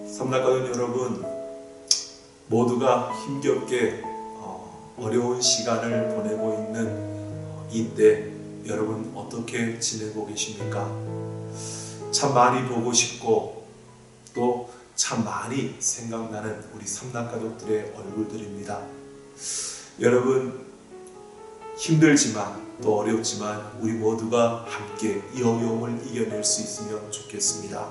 삼락가족 여러분, 모두가 힘겹게 어려운 시간을 보내고 있는 이때 여러분 어떻게 지내고 계십니까? 참 많이 보고 싶고 또 참 많이 생각나는 우리 삼락가족들의 얼굴들입니다. 여러분, 힘들지만 또 어렵지만 우리 모두가 함께 이 어려움을 이겨낼 수 있으면 좋겠습니다.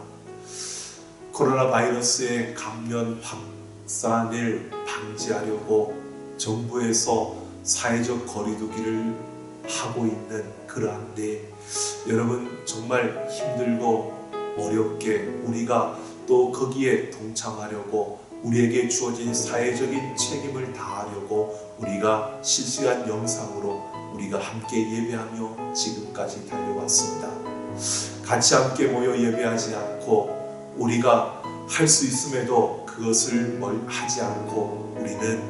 코로나 바이러스의 감염 확산을 방지하려고 정부에서 사회적 거리두기를 하고 있는 그러한데 여러분 정말 힘들고 어렵게 우리가 또 거기에 동참하려고 우리에게 주어진 사회적인 책임을 다하려고 우리가 실시간 영상으로 우리가 함께 예배하며 지금까지 달려왔습니다. 같이 함께 모여 예배하지 않고 우리가 할 수 있음에도 그것을 하지 않고 우리는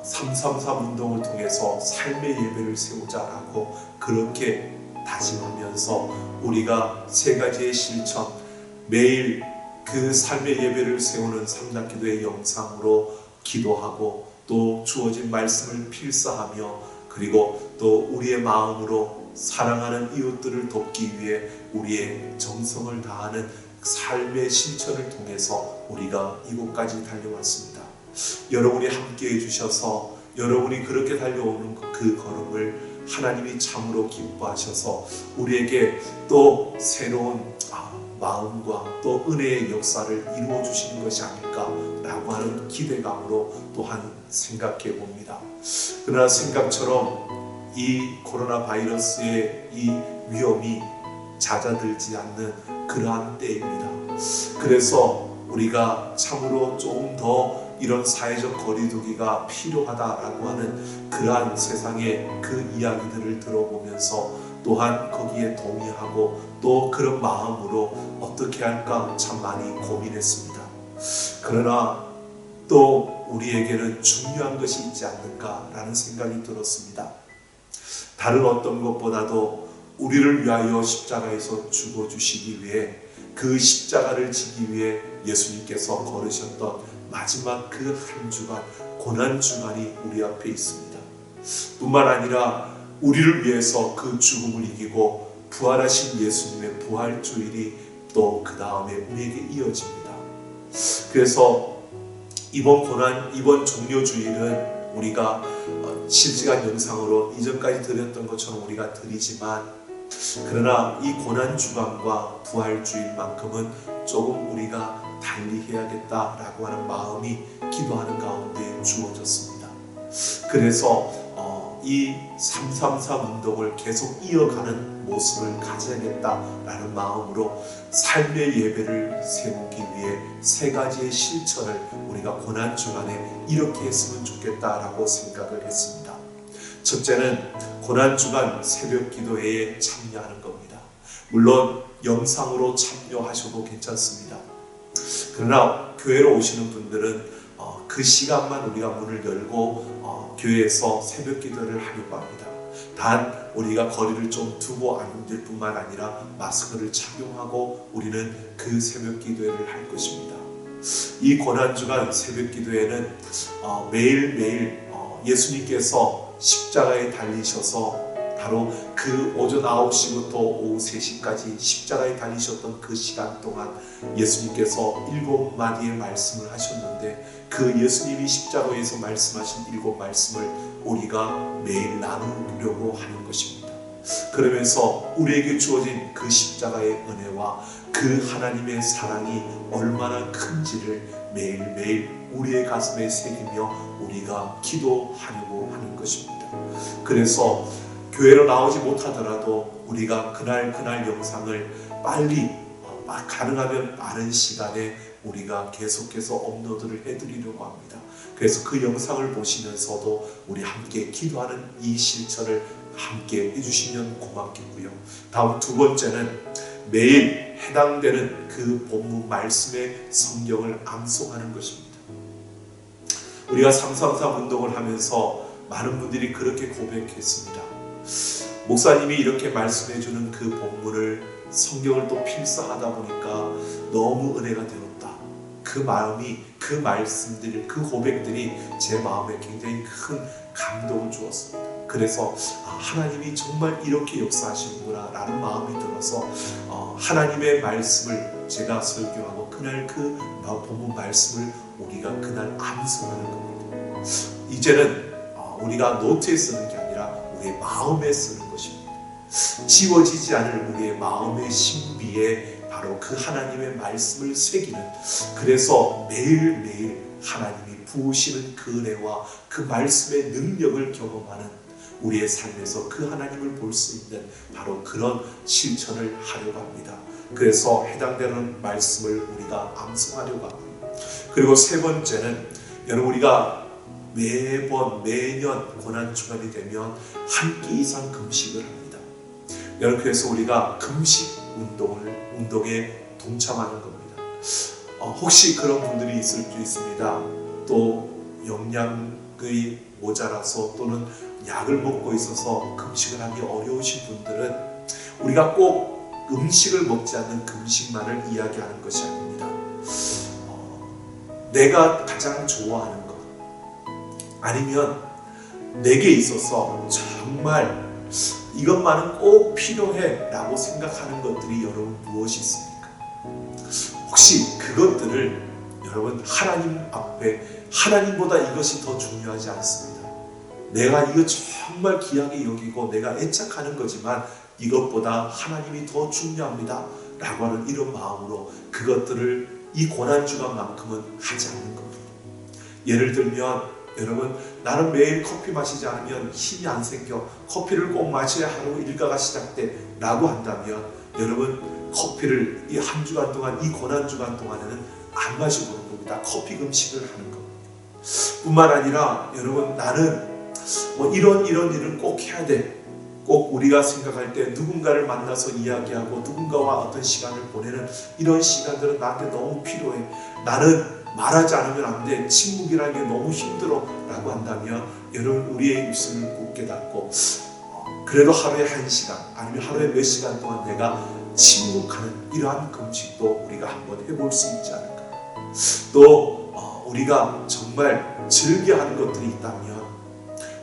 333 운동을 통해서 삶의 예배를 세우자라고 그렇게 다짐하면서 우리가 세 가지의 실천, 매일 그 삶의 예배를 세우는 삼락기도의 영상으로 기도하고 또 주어진 말씀을 필사하며 그리고 또 우리의 마음으로 사랑하는 이웃들을 돕기 위해 우리의 정성을 다하는 삶의 실천을 통해서 우리가 이곳까지 달려왔습니다. 여러분이 함께 해주셔서 여러분이 그렇게 달려오는 그 걸음을 하나님이 참으로 기뻐하셔서 우리에게 또 새로운 마음과 또 은혜의 역사를 이루어 주시는 것이 아닐까라고 하는 기대감으로 또한 생각해 봅니다. 그러나 생각처럼 이 코로나 바이러스의 이 위험이 잦아들지 않는 그러한 때입니다. 그래서 우리가 참으로 조금 더 이런 사회적 거리두기가 필요하다라고 하는 그러한 세상의 그 이야기들을 들어보면서 또한 거기에 동의하고 또 그런 마음으로 어떻게 할까 참 많이 고민했습니다. 그러나 또 우리에게는 중요한 것이 있지 않는가라는 생각이 들었습니다. 다른 어떤 것보다도 우리를 위하여 십자가에서 죽어주시기 위해 그 십자가를 지기 위해 예수님께서 걸으셨던 마지막 그 한 주간, 고난주간이 우리 앞에 있습니다. 뿐만 아니라 우리를 위해서 그 죽음을 이기고 부활하신 예수님의 부활주일이 또 그 다음에 우리에게 이어집니다. 그래서 이번 종료주일은 우리가 실시간 영상으로 이전까지 드렸던 것처럼 우리가 드리지만 그러나 이 고난주간과 부활주일만큼은 조금 우리가 달리 해야겠다라고 하는 마음이 기도하는 가운데 주어졌습니다. 그래서 이 333 운동을 계속 이어가는 모습을 가져야겠다라는 마음으로 삶의 예배를 세우기 위해 세 가지의 실천을 우리가 고난주간에 이렇게 했으면 좋겠다라고 생각을 했습니다. 첫째는 고난주간 새벽기도회에 참여하는 겁니다. 물론 영상으로 참여하셔도 괜찮습니다. 그러나 교회로 오시는 분들은 그 시간만 우리가 문을 열고 교회에서 새벽 기도를 하려고 합니다. 단 우리가 거리를 좀 두고 앉을 뿐만 아니라 마스크를 착용하고 우리는 그 새벽 기도회를 할 것입니다. 이 고난주간 새벽 기도회는 매일매일 예수님께서 십자가에 달리셔서 바로 그 오전 9시부터 오후 3시까지 십자가에 달리셨던 그 시간 동안 예수님께서 7마디의 말씀을 하셨는데 그 예수님이 십자가에서 말씀하신 7말씀을 우리가 매일 나누려고 하는 것입니다. 그러면서 우리에게 주어진 그 십자가의 은혜와 그 하나님의 사랑이 얼마나 큰지를 매일매일 우리의 가슴에 새기며 우리가 기도하려고 하는 것입니다. 그래서 교회로 나오지 못하더라도 우리가 그날 영상을 빨리 가능하면 빠른 시간에 우리가 계속해서 업로드를 해드리려고 합니다. 그래서 그 영상을 보시면서도 우리 함께 기도하는 이 실천을 함께 해주시면 고맙겠고요. 다음 두 번째는 매일 해당되는 그 본문 말씀의 성경을 암송하는 것입니다. 우리가 333 운동을 하면서 많은 분들이 그렇게 고백했습니다. 목사님이 이렇게 말씀해 주는 그 본문을 성경을 또 필사하다 보니까 너무 은혜가 되었다. 그 마음이, 그 말씀들, 그 고백들이 제 마음에 굉장히 큰 감동을 주었습니다. 그래서 하나님이 정말 이렇게 역사하시는구나 라는 마음이 들어서 하나님의 말씀을 제가 설교하고 그날 그 본문 말씀을 우리가 그날 암송하는 겁니다. 이제는 우리가 노트에 쓰는 게 아니라 우리의 마음에 쓰는 것입니다. 지워지지 않을 우리의 마음의 신비에 바로 그 하나님의 말씀을 새기는, 그래서 매일매일 하나님이 부으시는 그 은혜와 그 말씀의 능력을 경험하는 우리의 삶에서 그 하나님을 볼 수 있는 바로 그런 실천을 하려고 합니다. 그래서 해당되는 말씀을 우리가 암송하려고 합니다. 그리고 세 번째는, 여러분, 우리가 매년 고난주간이 되면 한 끼 이상 금식을 합니다. 여러분, 그래서 우리가 금식 운동에 동참하는 겁니다. 혹시 그런 분들이 있을 수 있습니다. 또 영양이 모자라서 또는 약을 먹고 있어서 금식을 하기 어려우신 분들은 우리가 꼭 음식을 먹지 않는 금식만을 이야기하는 것이 아닙니다. 내가 가장 좋아하는 것, 아니면 내게 있어서 정말 이것만은 꼭 필요해 라고 생각하는 것들이 여러분 무엇이 있습니까? 혹시 그것들을 여러분 하나님 앞에, 하나님보다 이것이 더 중요하지 않습니다. 내가 이거 정말 귀하게 여기고 내가 애착하는 거지만 이것보다 하나님이 더 중요합니다 라고 하는 이런 마음으로 그것들을 이 고난주간만큼은 하지 않는 겁니다. 예를 들면, 여러분, 나는 매일 커피 마시지 않으면 힘이 안 생겨, 커피를 꼭 마셔야 하루 일과가 시작돼 라고 한다면, 여러분, 커피를 이 한 주간 동안, 이 고난주간 동안에는 안 마셔보는 겁니다. 커피 금식을 하는 겁니다. 뿐만 아니라, 여러분, 나는 이런 일을 꼭 해야 돼. 꼭 우리가 생각할 때 누군가를 만나서 이야기하고 누군가와 어떤 시간을 보내는 이런 시간들은 나한테 너무 필요해. 나는 말하지 않으면 안 돼. 침묵이라는 게 너무 힘들어 라고 한다면, 여러분, 우리의 입술을 굳게 닫고 그래도 하루에 1시간 아니면 하루에 몇 시간 동안 내가 침묵하는 이러한 금식도 우리가 한번 해볼 수 있지 않을까. 또 우리가 정말 즐겨하는 것들이 있다면,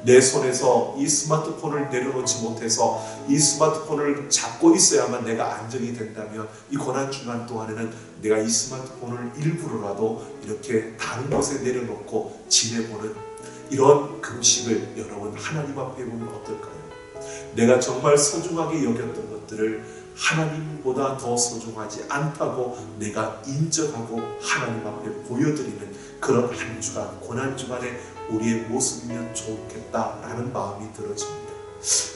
내 손에서 이 스마트폰을 내려놓지 못해서 이 스마트폰을 잡고 있어야만 내가 안정이 된다면, 이 고난주간 동안에는 내가 이 스마트폰을 일부러라도 이렇게 다른 곳에 내려놓고 지내보는 이런 금식을 여러분 하나님 앞에 보면 어떨까요? 내가 정말 소중하게 여겼던 것들을 하나님보다 더 소중하지 않다고 내가 인정하고 하나님 앞에 보여드리는 그런 한 주간, 고난주간에 우리의 모습이면 좋겠다라는 마음이 들어집니다.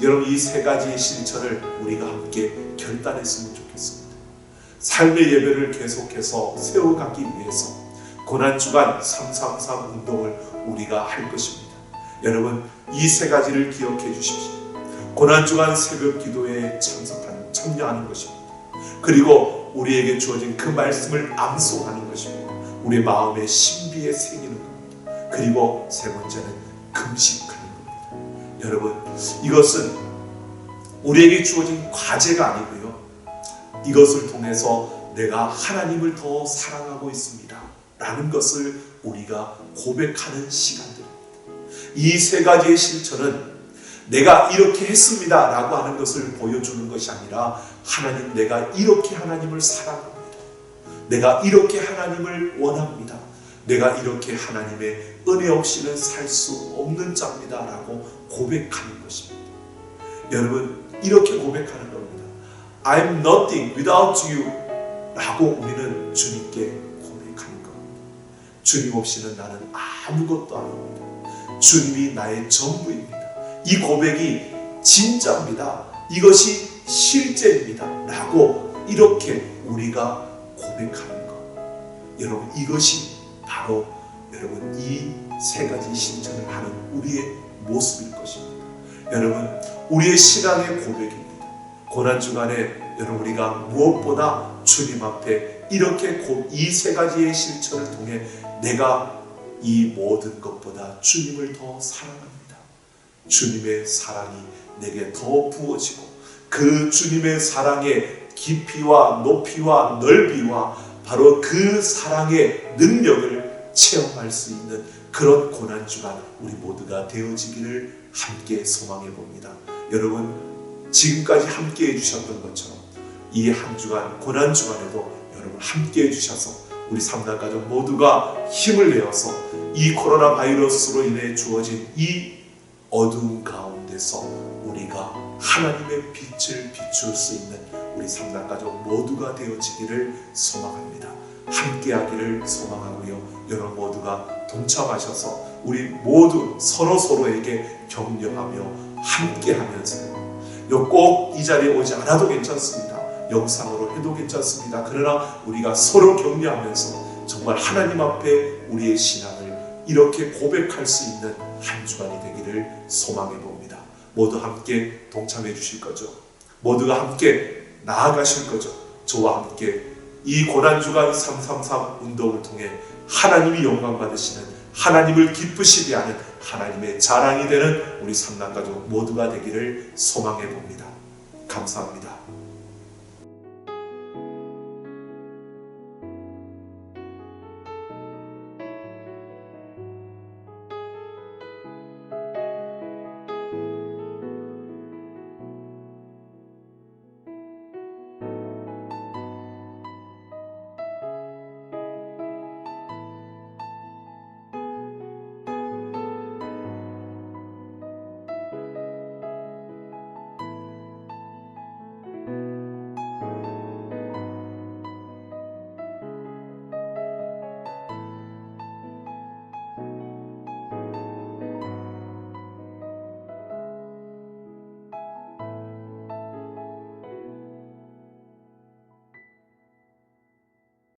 여러분, 이 세 가지의 실천을 우리가 함께 결단했으면 좋겠습니다. 삶의 예배를 계속해서 세워가기 위해서 고난주간 333 운동을 우리가 할 것입니다. 여러분, 이 세 가지를 기억해 주십시오. 고난주간 새벽 기도에 참여하는 것입니다. 그리고 우리에게 주어진 그 말씀을 암송하는 것입니다. 우리의 마음의 신비에 새기는 겁니다. 그리고 세 번째는 금식하는 겁니다. 여러분, 이것은 우리에게 주어진 과제가 아니고요, 이것을 통해서 내가 하나님을 더 사랑하고 있습니다 라는 것을 우리가 고백하는 시간들입니다. 이 세 가지의 실천은 내가 이렇게 했습니다 라고 하는 것을 보여주는 것이 아니라, 하나님, 내가 이렇게 하나님을 사랑합니다. 내가 이렇게 하나님을 원합니다. 내가 이렇게 하나님의 은혜 없이는 살 수 없는 자입니다 라고 고백하는 것입니다. 여러분, 이렇게 고백하는 겁니다. I'm nothing without you 라고 우리는 주님께 고백하는 겁니다. 주님 없이는 나는 아무것도 아닙니다. 주님이 나의 전부입니다. 이 고백이 진짜입니다. 이것이 실제입니다 라고 이렇게 우리가 고백하는 것, 여러분, 이것이 바로 여러분 이 세 가지 실천을 하는 우리의 모습일 것입니다. 여러분, 우리의 신앙의 고백입니다. 고난주간에 여러분, 우리가 무엇보다 주님 앞에 이렇게 이 세 가지의 실천을 통해 내가 이 모든 것보다 주님을 더 사랑합니다. 주님의 사랑이 내게 더 부어지고 그 주님의 사랑의 깊이와 높이와 넓이와 바로 그 사랑의 능력을 체험할 수 있는 그런 고난주간 우리 모두가 되어지기를 함께 소망해 봅니다. 여러분, 지금까지 함께 해주셨던 것처럼 이 한 주간 고난주간에도 여러분 함께 해주셔서 우리 삼단가족 모두가 힘을 내어서 이 코로나 바이러스로 인해 주어진 이 어두운 가운데서 우리가 하나님의 빛을 비출 수 있는 우리 삼단가족 모두가 되어지기를 소망합니다. 함께하기를 소망하고요. 여러분 모두가 동참하셔서 우리 모두 서로에게 격려하며 함께하면서 꼭 이 자리에 오지 않아도 괜찮습니다. 영상으로 해도 괜찮습니다. 그러나 우리가 서로 격려하면서 정말 하나님 앞에 우리의 신앙을 이렇게 고백할 수 있는 한 주간이 되기를 소망해 봅니다. 모두 함께 동참해 주실 거죠? 모두가 함께 나아가실 거죠? 저와 함께 이 고난주간 333 운동을 통해 하나님이 영광 받으시는, 하나님을 기쁘시게 하는 하나님의 자랑이 되는 우리 삼단가족 모두가 되기를 소망해 봅니다. 감사합니다.